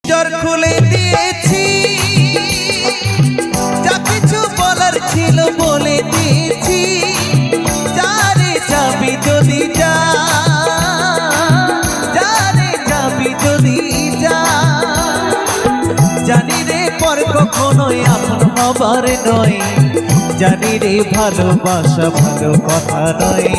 পিঞ্জর খুলে দিয়েছি, যা কিছু বলার ছিল বলে দিয়েছি। যারে যাবি যদি যা, যারে যাবি যদি যা। জানি রে পর কখনোই আপন হবার নয়, জানি রে ভালোবাসা ভালো কথা নয়।